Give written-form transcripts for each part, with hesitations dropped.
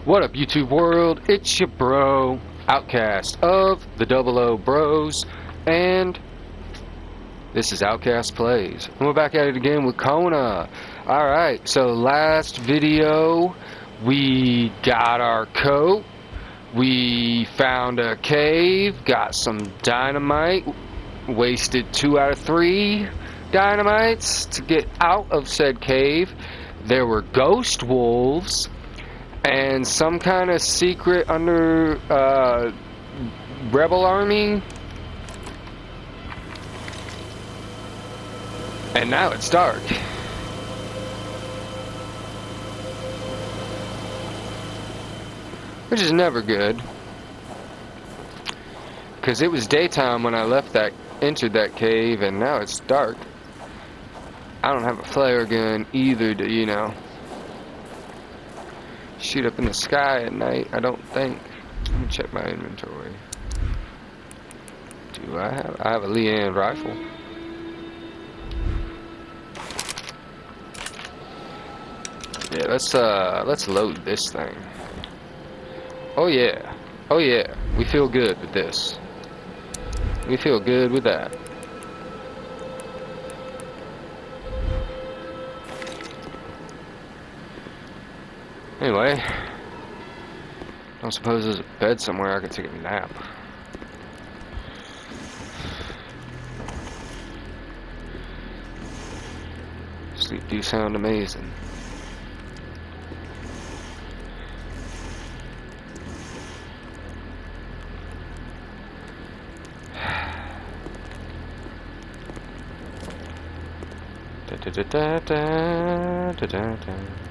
What up, YouTube world? It's your bro, Outkast of the BroZ, and this is Outkast Plays. And we're back at it again with Kona. Alright, so last video, we got our coat, we found a cave, got some dynamite, wasted 2 out of 3 dynamites to get out of said cave. There were ghost wolves and some kind of secret under rebel army, and now it's dark. Which is never good, because it was daytime when I entered that cave, and now it's dark. I don't have a flare gun either to, shoot up in the sky at night, I don't think. Let me check my inventory. Do I have a Leanne rifle. Yeah, let's load this thing. Oh yeah. Oh yeah. We feel good with this. We feel good with that. Anyway, don't suppose there's a bed somewhere I could take a nap. Sleep do sound amazing.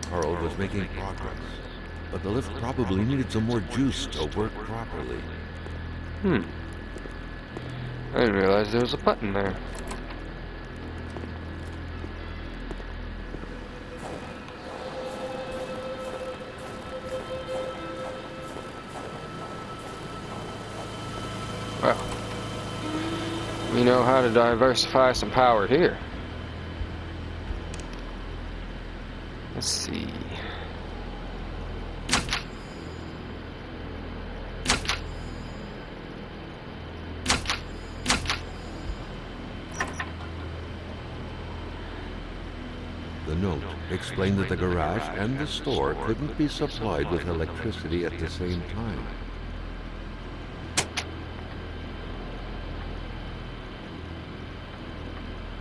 Carl was making progress, but the lift probably needed some more juice to work properly. I didn't realize there was a button there. Well, we know how to diversify some power here. Let's see. The note explained that the garage and the store couldn't be supplied with electricity at the same time.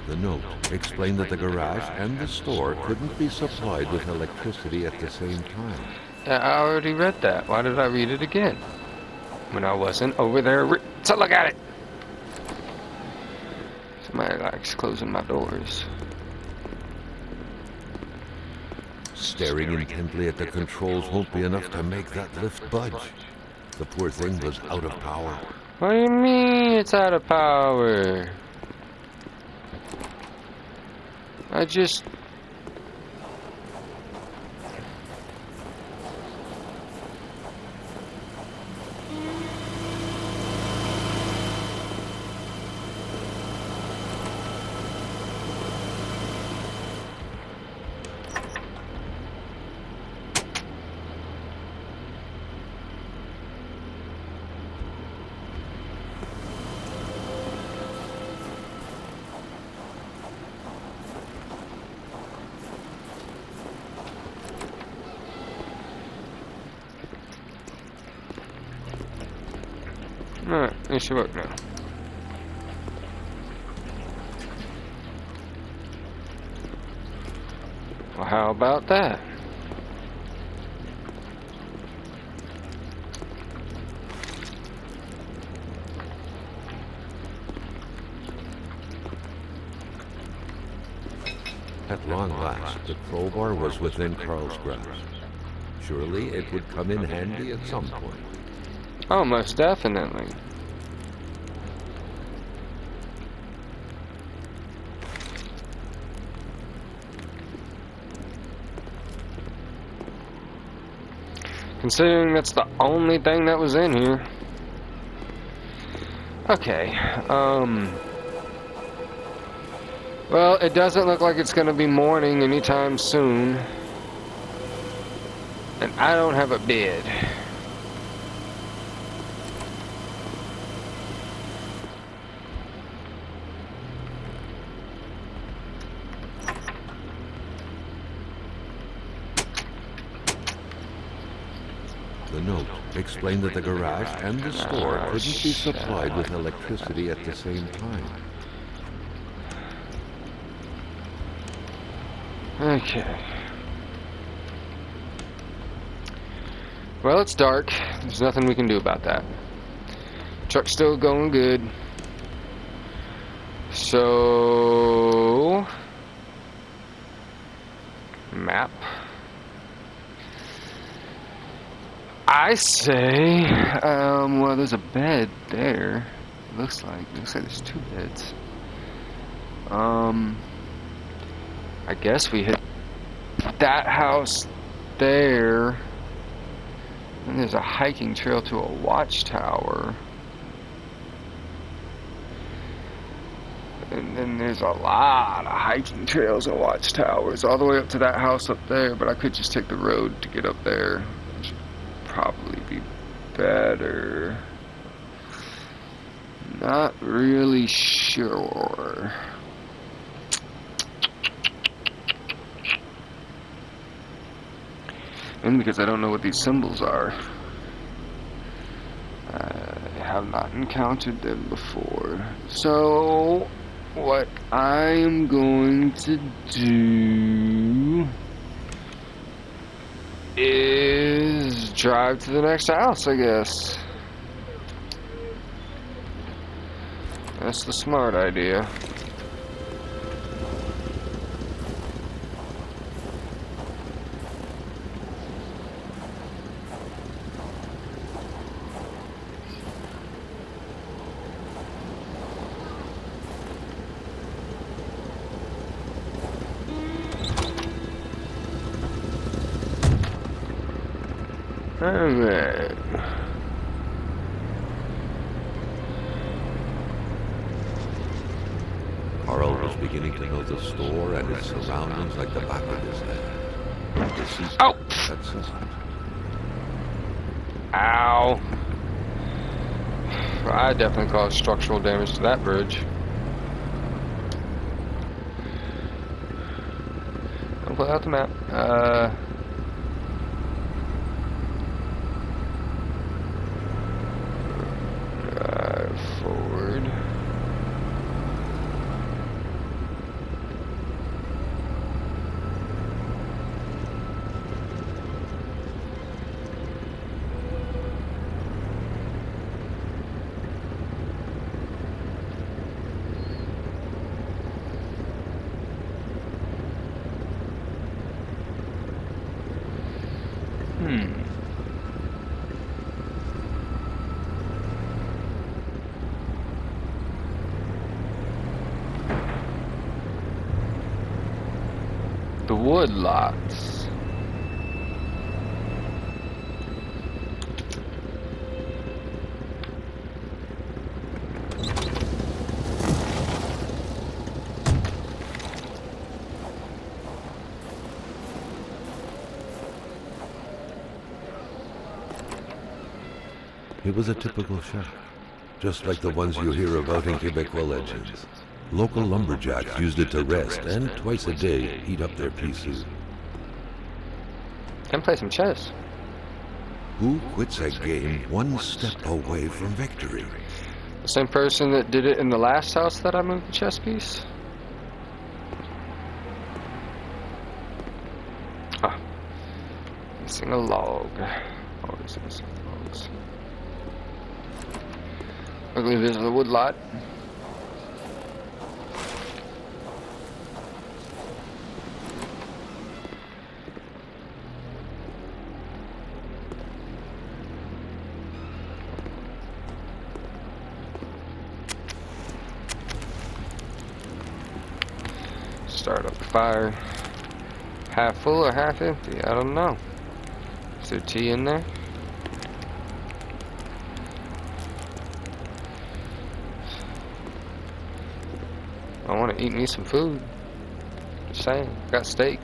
The note explained that the garage and the store couldn't be supplied with electricity at the same time. I already read that. Why did I read it again? When I wasn't over there to look at it. Somebody likes closing my doors. Staring intently at the controls won't be enough to make that lift budge. The poor thing was out of power. What do you mean it's out of power? I just... Alright, it should work now. Well, how about that? At long last, the crowbar was within Carl's grasp. Surely it would come in handy at some point. Oh, most definitely. Considering that's the only thing that was in here. Okay, well, it doesn't look like it's gonna be morning anytime soon. And I don't have a bed. The note explained that the garage and the store couldn't be supplied with electricity at the same time. Okay. Well, it's dark. There's nothing we can do about that. Truck's still going good. So... map. I say, well, there's a bed there. Looks like there's two beds. I guess we hit that house there. And there's a hiking trail to a watchtower. And then there's a lot of hiking trails and watchtowers all the way up to that house up there, but I could just take the road to get up there. Which would probably be better. Not really sure. And because I don't know what these symbols are. I have not encountered them before. So, what I'm going to do is drive to the next house, I guess. That's the smart idea. Alright. Carl was beginning to know the store and its surroundings like the back of his head. The seat Oh! had system. Ow. I definitely caused structural damage to that bridge. Don't pull out the map. Drive forward. The wood lots. It was a typical shack, just like the ones you hear about in Quebecois legends. Local lumberjacks used it to rest and twice a day heat up their pea soup. Can play some chess. Who quits a game one step away from victory? The same person that did it in the last house that I moved the chess piece. Ah. Missing a log. Always missing logs. I believe this is a wood lot. Start up the fire. Half full or half empty? I don't know. Is there tea in there? I want to eat me some food. Just saying. Got steak.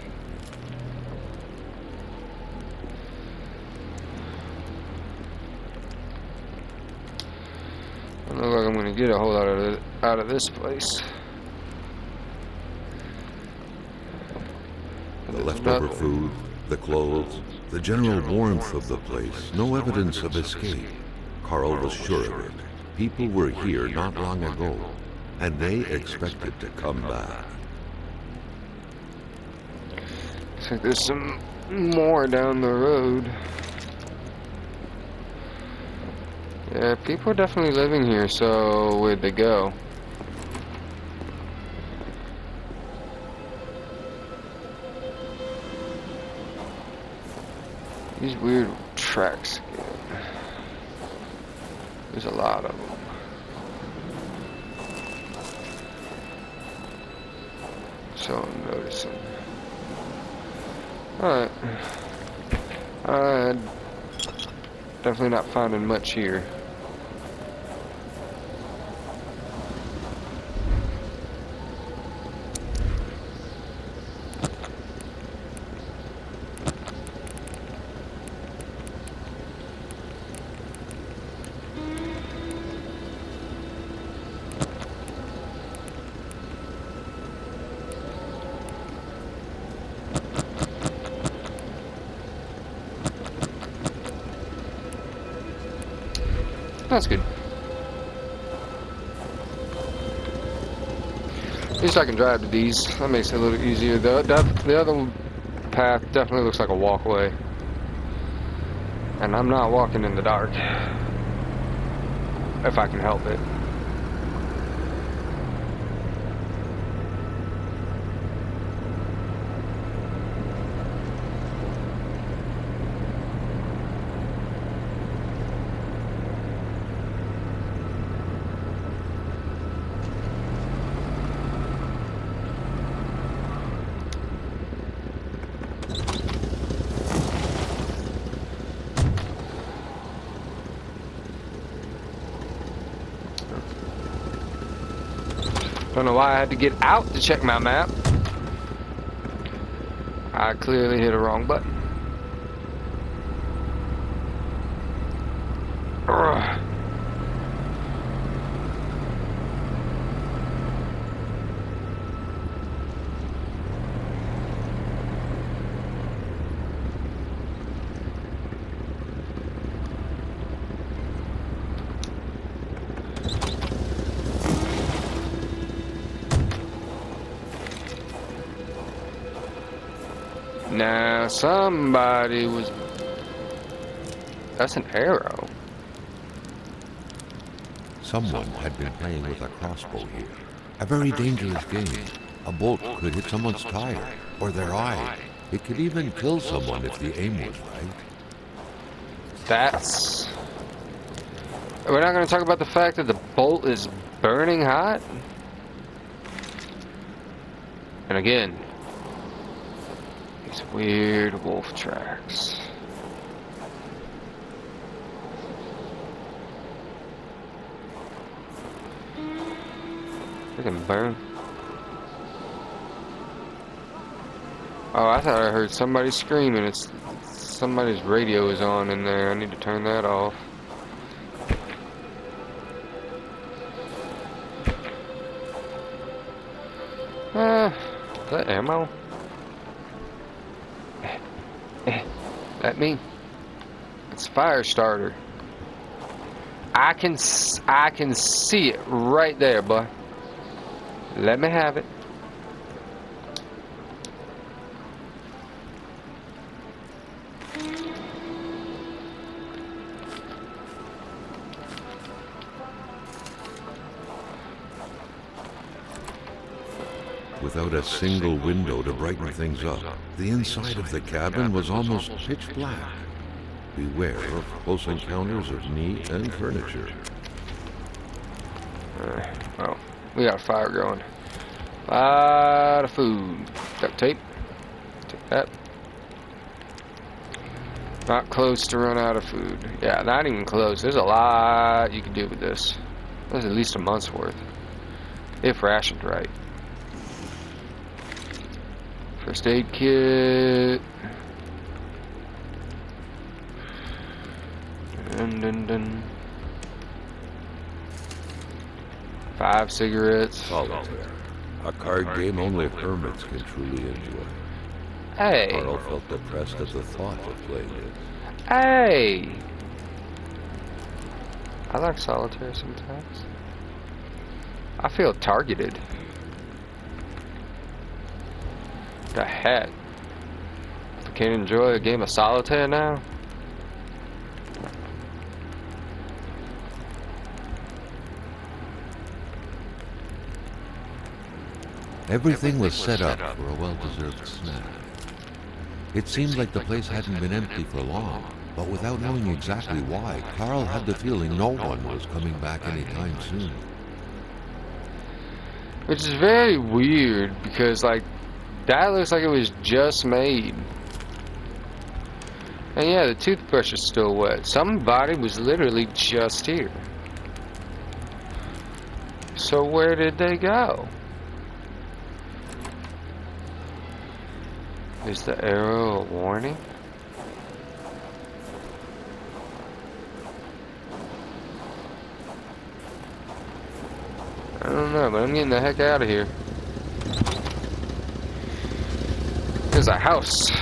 Look like I'm gonna get a whole lot out of this place. The leftover food, the clothes, the general warmth of the place, no evidence of escape. Carl was sure of it. People were here not long ago, and they expected to come back. Looks like there's some more down the road. Yeah, people are definitely living here, so where'd they go? These weird tracks again. There's a lot of them. So I'm noticing. Alright. Definitely not finding much here. That's good. At least I can drive to these. That makes it a little easier. The other path definitely looks like a walkway. And I'm not walking in the dark. If I can help it. Don't know why I had to get out to check my map. I clearly hit a wrong button. Ugh. Now somebody was... That's an arrow. Someone had been playing with a crossbow here. A very dangerous game. A bolt could hit someone's tire or their eye. It could even kill someone if the aim was right. That's... We're not going to talk about the fact that the bolt is burning hot? And again, these weird wolf tracks. They can burn. Oh, I thought I heard somebody screaming. It's somebody's radio is on in there. I need to turn that off. Is that ammo? That me? It's fire starter. I can see it right there, boy. Let me have it. Without a single window to brighten things up, the inside of the cabin was almost pitch black. Beware of close encounters of meat and furniture. Well, we got a fire going. A lot of food. Duct tape. Take that. Not close to run out of food. Yeah, not even close. There's a lot you can do with this. There's at least a month's worth. If rationed right. First aid kit. Dun, dun, dun. 5 cigarettes. Solitaire. A card game only hermits can truly enjoy. Hey. Carl felt depressed at the thought of playing it. Hey. I like solitaire sometimes. I feel targeted. The heck? I can't enjoy a game of solitaire now? Everything was set up for a well-deserved snack. It seemed like the place hadn't been empty for long, but without knowing exactly why, Carl had the feeling no one was coming back anytime soon. Which is very weird because, like, that looks like it was just made. And yeah, the toothbrush is still wet. Somebody was literally just here. So where did they go? Is the arrow a warning? I don't know, but I'm getting the heck out of here. There's a house.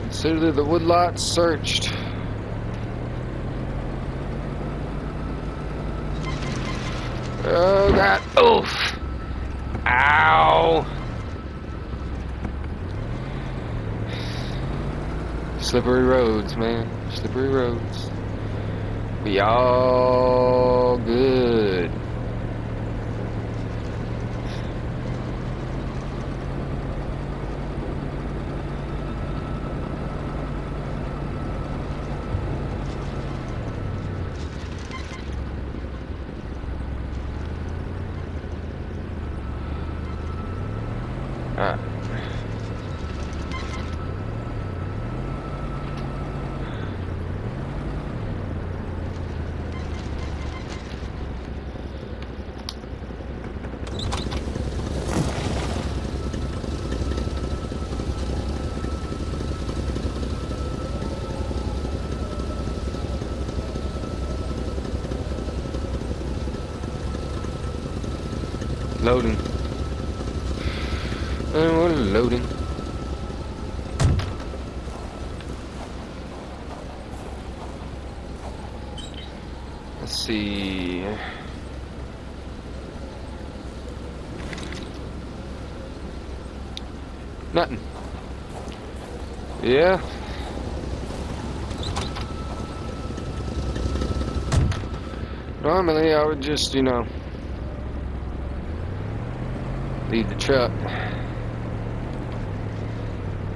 Consider the woodlot searched. Oh god. Oof. Ow. Slippery roads, man. Slippery roads. We all good. Alright. Loading. And we're loading. Let's see. Nothing. Yeah. Normally I would just, you know, leave the truck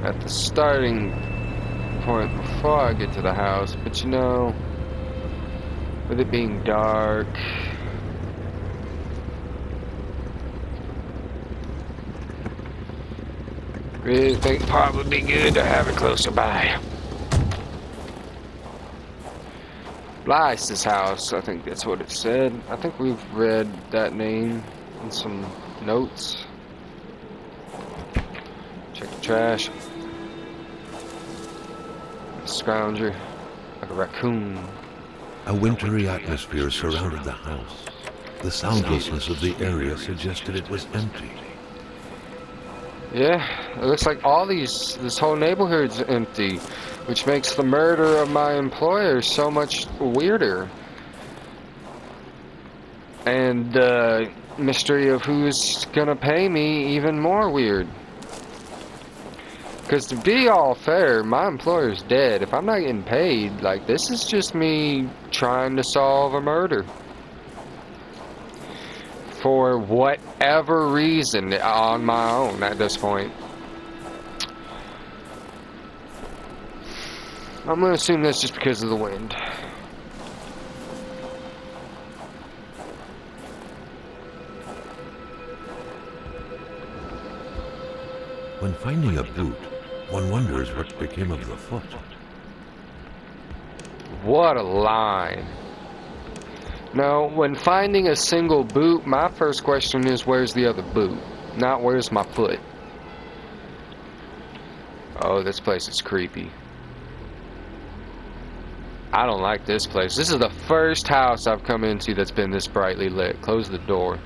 at the starting point before I get to the house, but you know, with it being dark, really think it'd probably be good to have it closer by. Blyce's house, I think that's what it said. I think we've read that name in some notes. Check the trash. Scrounger, like a raccoon. A wintry atmosphere surrounded the house. The soundlessness of the area suggested it was empty. Yeah, it looks like this whole neighborhood's empty, which makes the murder of my employer so much weirder. And the mystery of who's gonna pay me even more weird. Because to be all fair, my employer's dead. If I'm not getting paid, like, this is just me trying to solve a murder. For whatever reason, on my own at this point. I'm gonna assume that's just because of the wind. When finding a boot, one wonders what became of the foot. What a line. No, when finding a single boot, my first question is where's the other boot? Not where's my foot. Oh, this place is creepy. I don't like this place. This is the first house I've come into that's been this brightly lit. Close the door.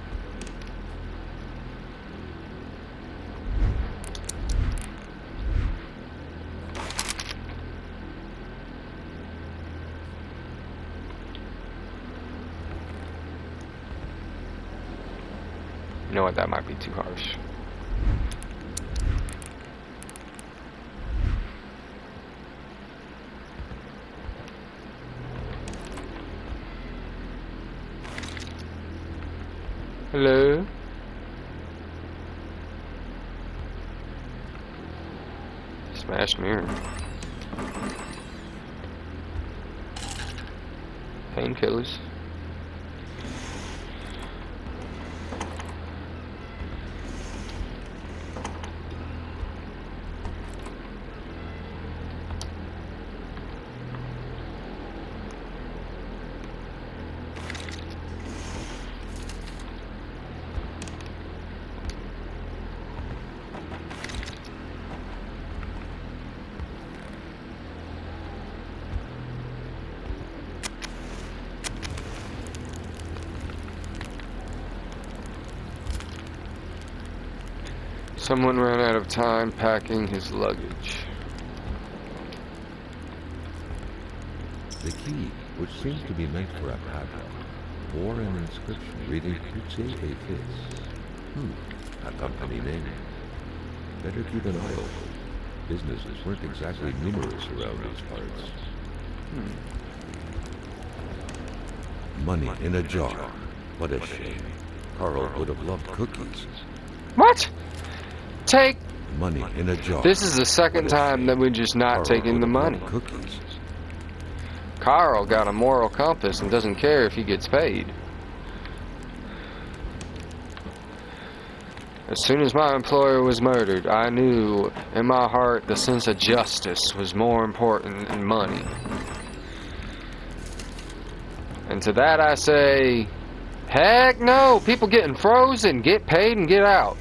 You know what? That might be too harsh. Hello? Smash mirror. Painkillers. Someone ran out of time packing his luggage. The key, which seemed to be meant for a padlock, bore an inscription reading BroZ a company name. Better keep an eye open. Businesses weren't exactly numerous around these parts. Money in a jar. What a shame. Carl would have loved cookies. What? Take. Money in a jar. This is the second time that we're just not taking the money. Cookies. Carl got a moral compass and doesn't care if he gets paid. As soon as my employer was murdered, I knew in my heart the sense of justice was more important than money. And to that I say, heck no! People getting frozen, get paid and get out.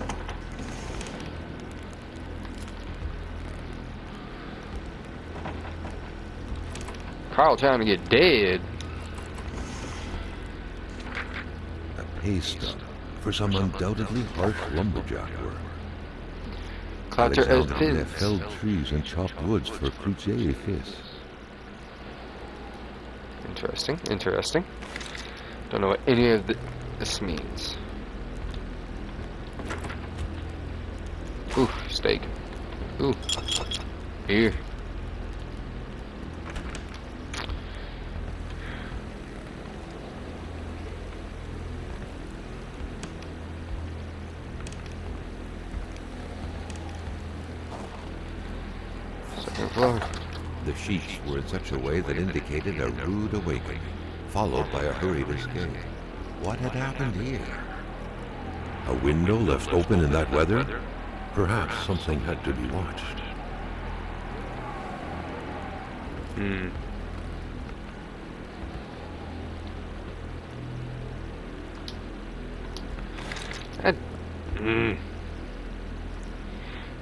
Carl trying to get dead. A pay stub for some undoubtedly harsh lumberjack work. Clutter as Alexander felled trees and chopped woods for BroZ. Interesting, interesting. Don't know what any of this means. Ooh, steak. Ooh, beer. Second floor. The sheets were in such a way that indicated a rude awakening, followed by a hurried escape. What had happened here? A window left open in that weather? Perhaps something had to be watched.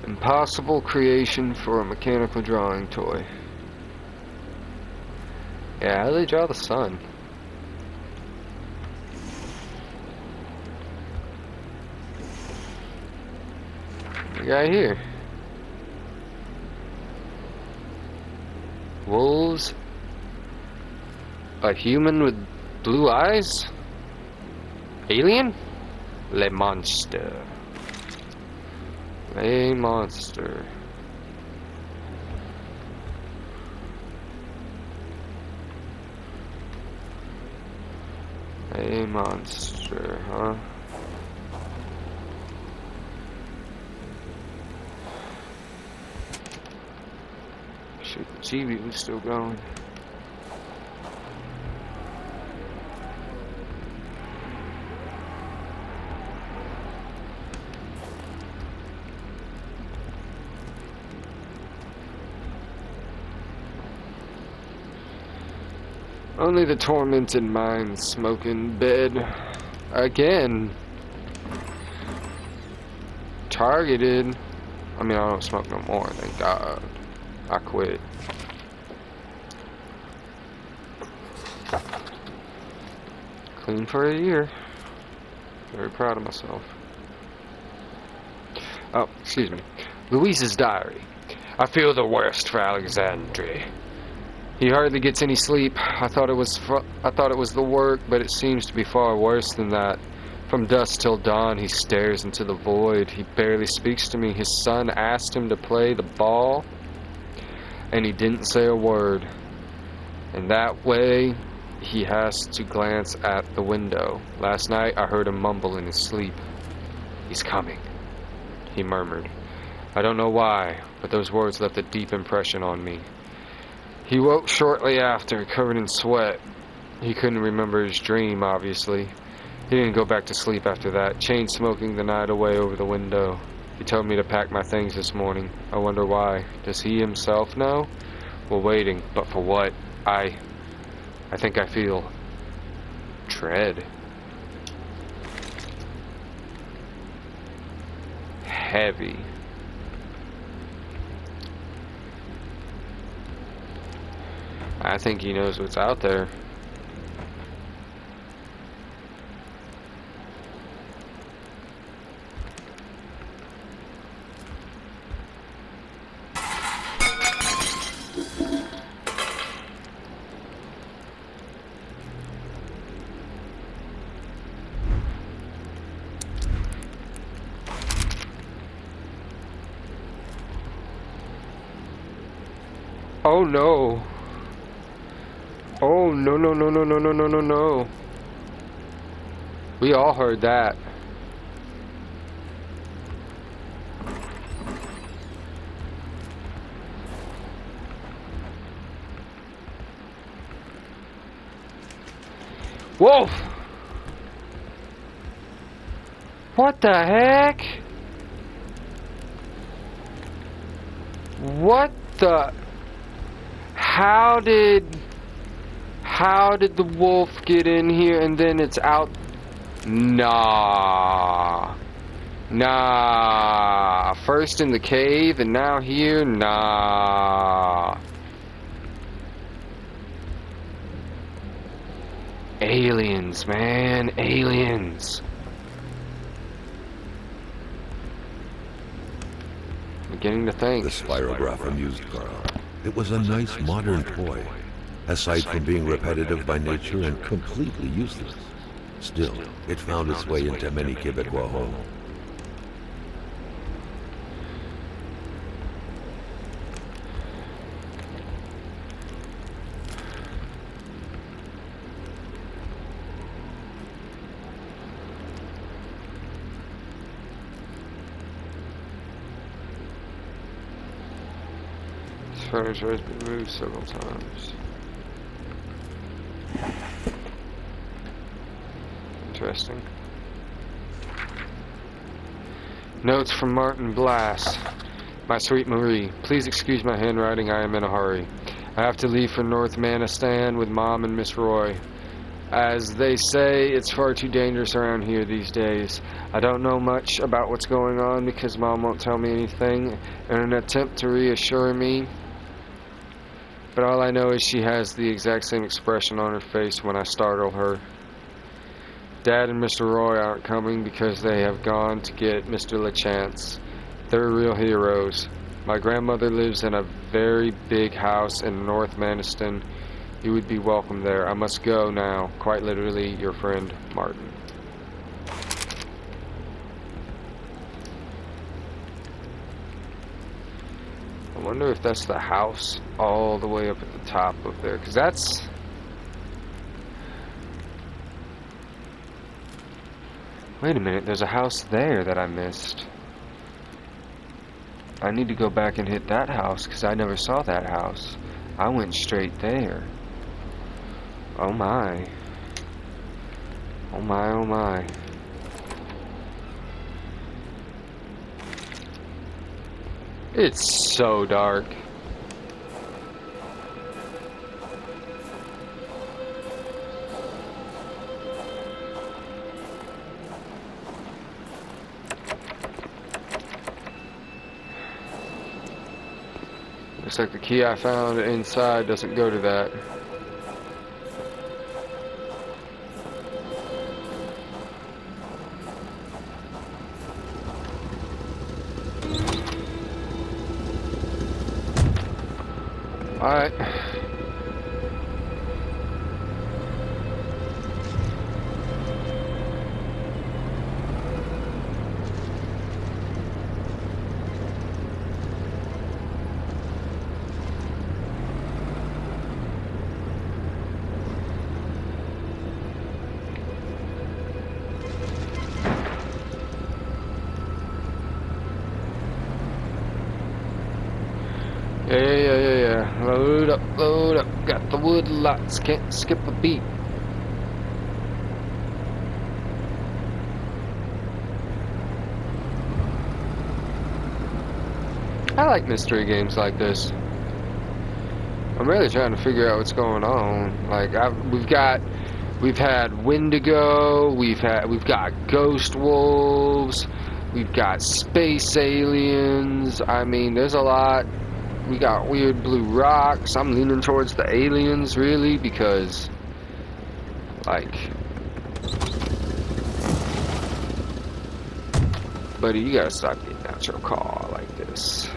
Impossible creation for a mechanical drawing toy. Yeah, how do they draw the sun? The guy here. Wolves? A human with blue eyes? Alien? Le Monster. Le Monster. A monster, huh? Shoot, the TV was still going. Only the tormented mind smoke in bed. Again. Targeted. I mean, I don't smoke no more, thank God. I quit. Clean for a year. Very proud of myself. Oh, excuse me. Louise's diary. I feel the worst for Alexandre. He hardly gets any sleep. I thought it was the work, but it seems to be far worse than that. From dusk till dawn, he stares into the void. He barely speaks to me. His son asked him to play the ball, and he didn't say a word. And that way, he has to glance at the window. Last night, I heard him mumble in his sleep. "He's coming," he murmured. I don't know why, but those words left a deep impression on me. He woke shortly after, covered in sweat. He couldn't remember his dream, obviously. He didn't go back to sleep after that, chain smoking the night away over the window. He told me to pack my things this morning. I wonder why. Does he himself know? We're waiting, but for what? I think I feel dread. Heavy. I think he knows what's out there. Oh no. Oh no no no no no no no no no. We all heard that. Whoa! What the heck? What the? How did the wolf get in here and then it's out? Nah. Nah. First in the cave and now here? Nah. Aliens, man. Aliens. I'm beginning to think. The spirograph amused Carl. It was a nice modern toy, aside from being repetitive by nature and completely useless. Still, it found its way into many Quebecois homes. Furniture has been moved several times. Interesting. Notes from Martin Blass. My sweet Marie, please excuse my handwriting, I am in a hurry. I have to leave for North Manistan with Mom and Miss Roy. As they say, it's far too dangerous around here these days. I don't know much about what's going on because Mom won't tell me anything in an attempt to reassure me. But all I know is she has the exact same expression on her face when I startle her. Dad and Mr. Roy aren't coming because they have gone to get Mr. LeChance. They're real heroes. My grandmother lives in a very big house in North Maniston. You would be welcome there. I must go now. Quite literally, your friend, Martin. I wonder if that's the house all the way up at the top of there, because that's... Wait a minute, there's a house there that I missed. I need to go back and hit that house, because I never saw that house. I went straight there. Oh my. Oh my, oh my. It's so dark. Looks like the key I found inside doesn't go to that. Alright. Yeah. Load up. Got the wood lots, can't skip a beat. I like mystery games like this. I'm really trying to figure out what's going on. Like we've had Wendigo, we've got ghost wolves, we've got space aliens. I mean, there's a lot. We got weird blue rocks. I'm leaning towards the aliens, really, because, like, buddy, you gotta stop getting out your car like this.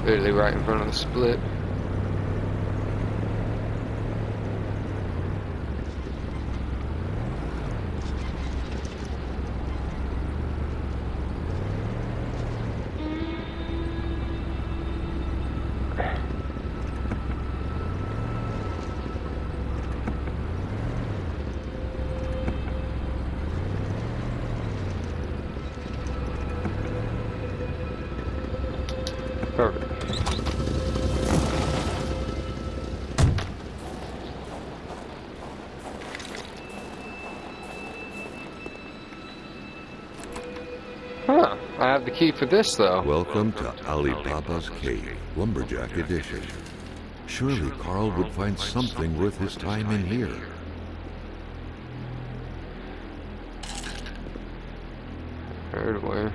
Literally right in front of the split. Perfect. Huh. I have the key for this, though. Welcome to Alibaba's Cave, Lumberjack Edition. Surely Carl would find something worth his time in here. Right away.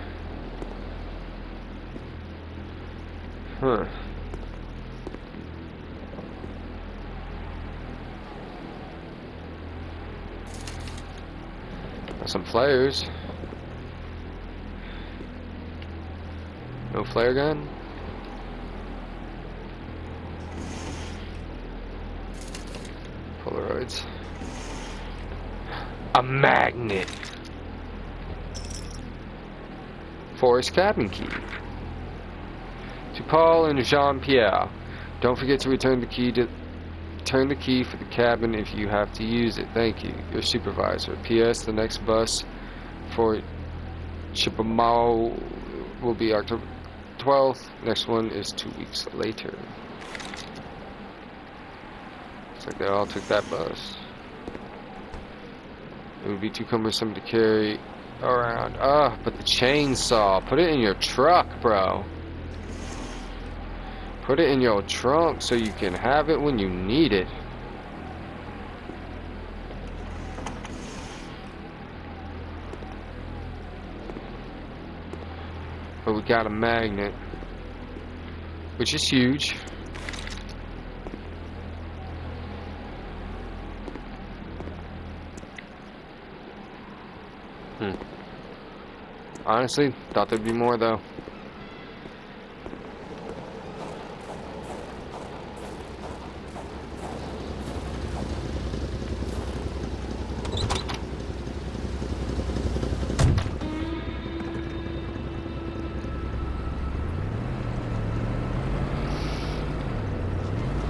Huh. Got some flares. No flare gun? Polaroids. A magnet. Forest cabin key. To Paul and Jean-Pierre. Don't forget to return the key for the cabin if you have to use it. Thank you. Your supervisor. P.S. The next bus for Chibamau will be October 12th. Next one is 2 weeks later. Looks like they all took that bus. It would be too cumbersome to carry around. But the chainsaw. Put it in your truck, bro. Put it in your trunk so you can have it when you need it. But we got a magnet, which is huge. Honestly, thought there'd be more though.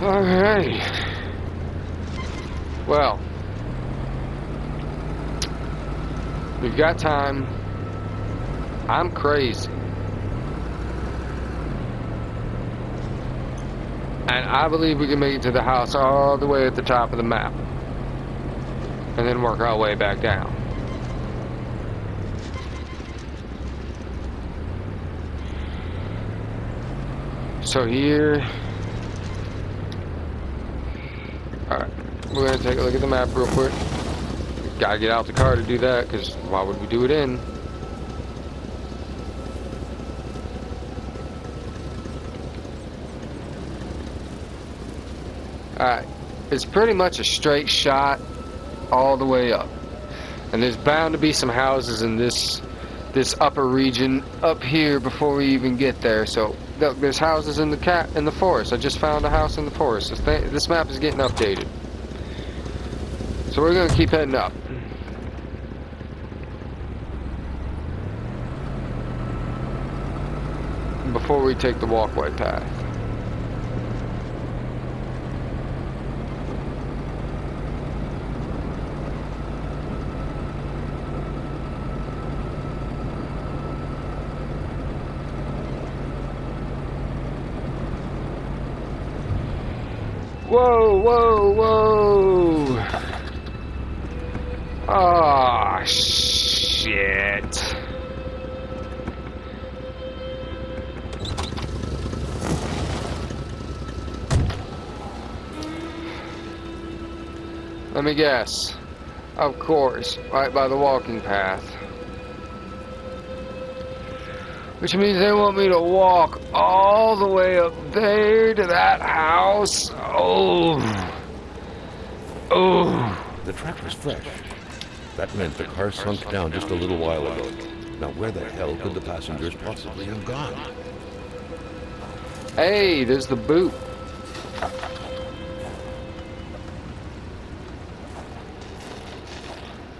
Alright. Well, we've got time. I'm crazy. And I believe we can make it to the house all the way at the top of the map. And then work our way back down. So here... We're gonna take a look at the map real quick. Gotta get out the car to do that, because why would we do it in? Alright, it's pretty much a straight shot all the way up. And there's bound to be some houses in this upper region up here before we even get there. So look, there's houses in the forest. I just found a house in the forest. This map is getting updated. So we're gonna keep heading up. Before we take the walkway path. Whoa, whoa, whoa! Ah, shit. Let me guess. Of course, right by the walking path. Which means they want me to walk all the way up there to that house. Oh. Oh. The track was fresh. That meant the car sunk down just a little while ago. Now where the hell could the passengers possibly have gone? Hey, there's the boot.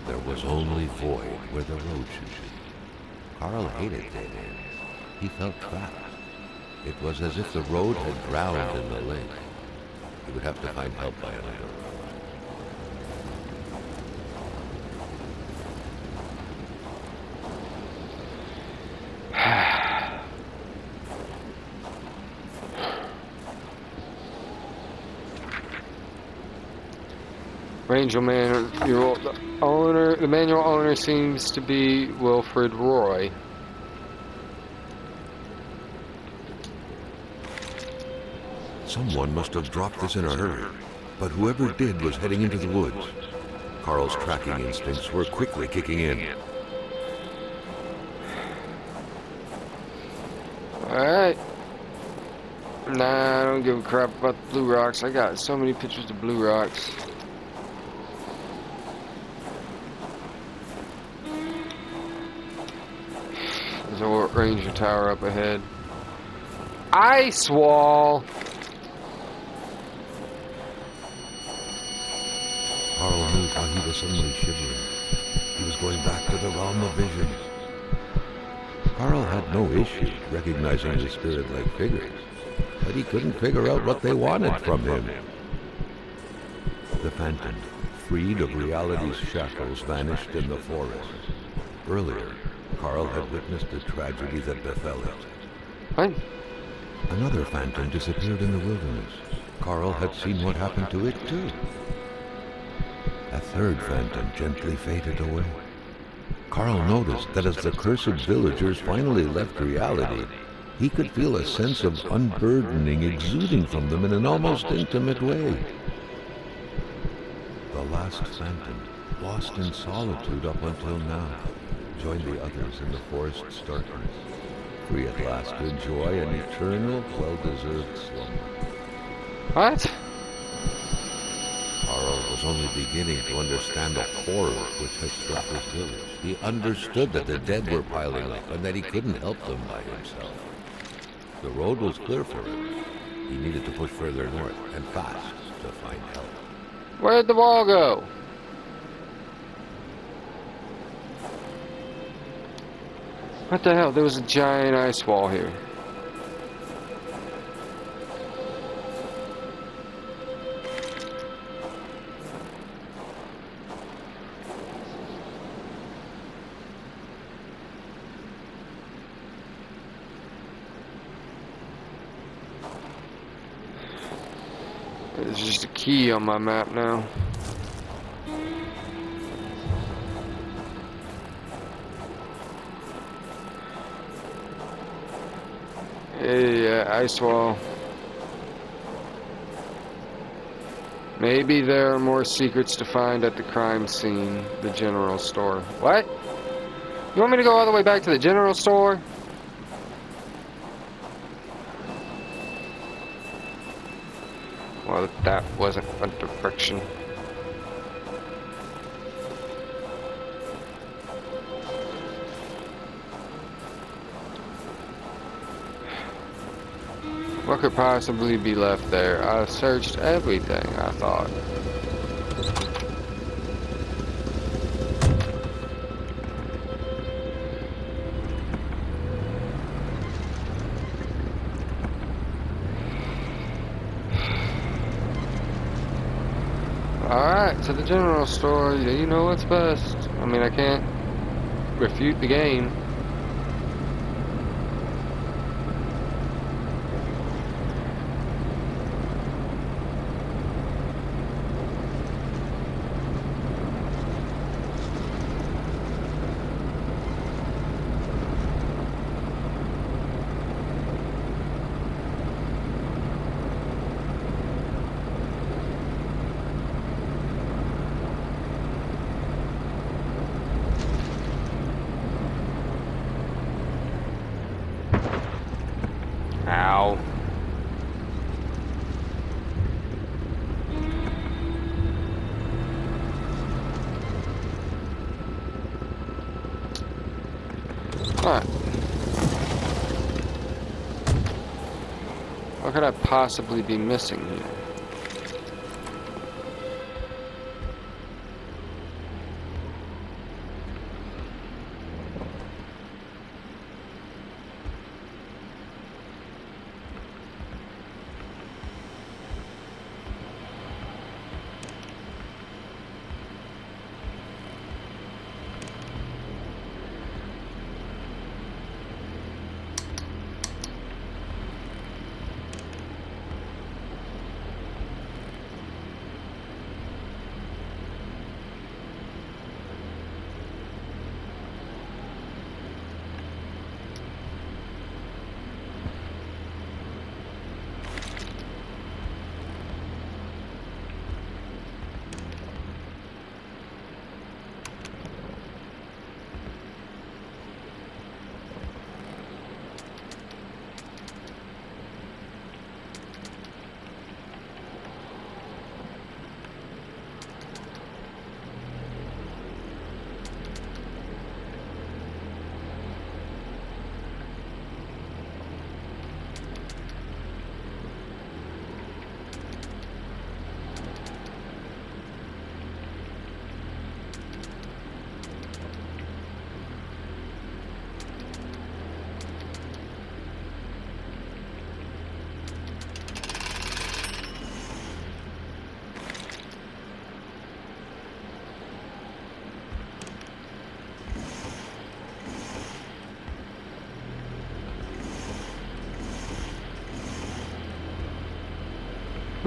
There was only void where the road should be. Carl hated dead ends. He felt trapped. It was as if the road had drowned in the lake. He would have to find help by another road. Ranger manual. The manual owner seems to be Wilfred Roy. Someone must have dropped this in a hurry, but whoever did was heading into the woods. Carl's tracking instincts were quickly kicking in. Alright. Nah, I don't give a crap about the blue rocks. I got so many pictures of blue rocks. There's a ranger tower up ahead. Ice wall! Carl knew why he was suddenly shivering. He was going back to the realm of visions. Carl had no issue recognizing the spirit-like figures, but he couldn't figure out what they wanted from him. The phantom, freed of reality's shackles, vanished in the forest. Earlier, Carl had witnessed the tragedy that befell it. What? Another phantom disappeared in the wilderness. Carl had seen what happened to it too. A third phantom gently faded away. Carl noticed that as the cursed villagers finally left reality, he could feel a sense of unburdening exuding from them in an almost intimate way. The last phantom, lost in solitude up until now, joined the others in the forest's darkness, free at last to enjoy an eternal, well-deserved slumber. What? Carl was only beginning to understand the horror which had struck his village. He understood that the dead were piling up and that he couldn't help them by himself. The road was clear for him. He needed to push further north, and fast, to find help. Where'd the wall go? What the hell? There was a giant ice wall here. There's just a key on my map now. Yeah, ice wall. Maybe there are more secrets to find at the crime scene, the general store. What? You want me to go all the way back to the general store? Well, that wasn't a direction. What could possibly be left there? I searched everything, I thought. Alright, to the general store. Yeah, you know what's best. I mean, I can't refute the game. Ow. Alright. What could I possibly be missing here?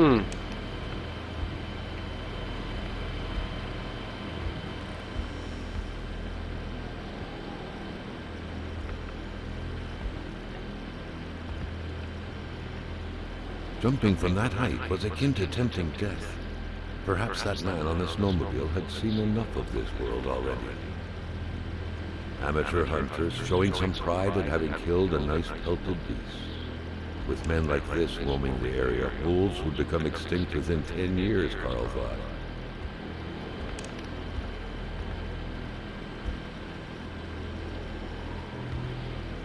Hmm. Jumping from that height was akin to tempting death. Perhaps that man on the snowmobile had seen enough of this world already. Amateur hunters showing some pride at having killed a nice pelted beast. With men like this roaming the area, wolves would become extinct within 10 years, Carl thought.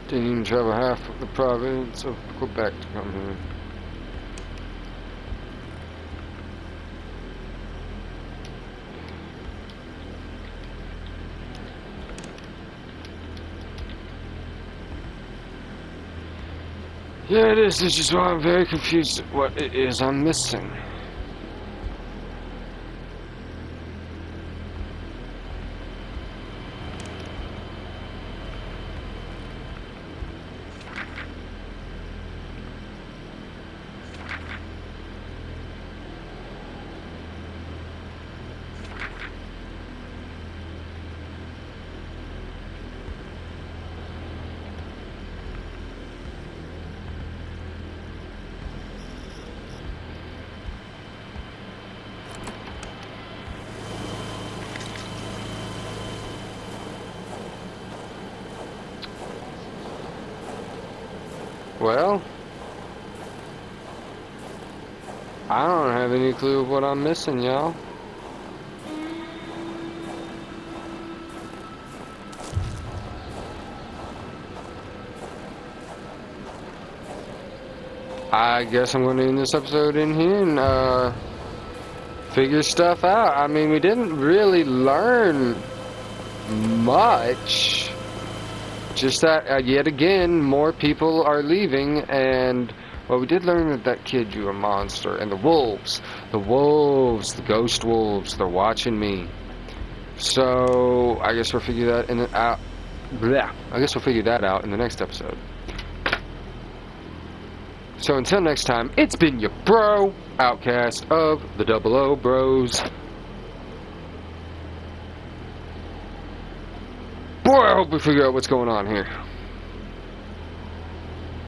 Didn't even travel half of the province of Quebec to come here. Yeah, it is. This is why I'm very confused at what it is I'm missing. Well, I don't have any clue of what I'm missing, y'all. I guess I'm going to end this episode in here and figure stuff out. I mean, we didn't really learn much. Just that, yet again, more people are leaving, and, well, we did learn that that kid drew a monster, and the wolves, the ghost wolves, they're watching me. So, I guess we'll figure that out. I guess we'll figure that out in the next episode. So until next time, it's been your bro, Outkast of the Double O Bros. Boy, I hope we figure out what's going on here.